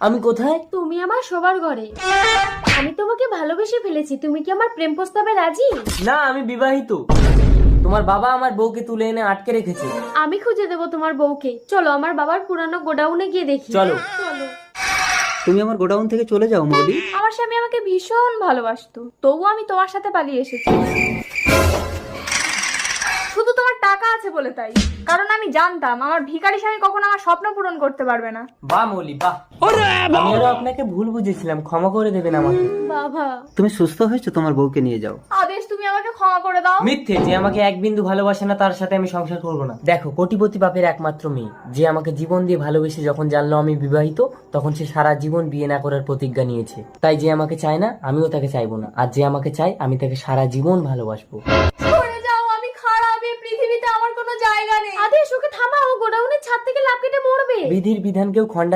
আমি কোথায়? তুমি আমার শোবার ঘরে। আমি তোমাকে ভালোবেসে ফেলেছি, তুমি কি আমার প্রেম প্রস্তাবে রাজি? না, আমি বিবাহিত। তোমার বাবা আমার বউকে তুলে এনে আটকে রেখেছে। আমি খুঁজে দেবো তোমার বউকে। চলো আমার বাবার পুরানো গোডাউনে গিয়ে দেখি। চলো। চলো। তুমি আমার গোডাউন থেকে চলে যাও মৌলি। আমার স্বামী আমাকে ভীষণ ভালোবাসতো, তবুও আমি তোমার সাথে পালিয়ে এসেছি। শুধু তোমার টাকা আছে বলে তাই, কারণ আমি জানতাম আমার ভিখারি স্বামী কখনো আমার স্বপ্ন পূরণ করতে পারবে না। বাহ মৌলি বাহ, আমিও আপনাকে ভুল বুঝেছিলাম, ক্ষমা করে দেবেন আমাকে। বাবা, তুমি সুস্থ হয়েছো, তোমার বউকে নিয়ে যাও। আদেশ তুমি আমাকে ক্ষমা করে দাও। মিথ্যে, যে আমাকে এক বিন্দু ভালোবাসে না তার সাথে আমি সংসার করবো না। দেখো, কোটিপতি বাপের একমাত্র মেয়ে, যে আমাকে জীবন দিয়ে ভালোবেসে যখন জানলো আমি বিবাহিত, তখন সে সারা জীবন বিয়ে না করার প্রতিজ্ঞা নিয়েছে। তাই যে আমাকে চায় না আমিও তাকে চাইবো না, আর যে আমাকে চায় আমি তাকে সারা জীবন ভালোবাসবো। সরে যাও, আমি খারাপ, এই পৃথিবীতে আমার কোনো জায়গা নেই। আদেশ ওকে থামাও, গোডাউনের ছাদ থেকে লাফ কেটে মরবে। বিধির বিধানকেও খণ্ডা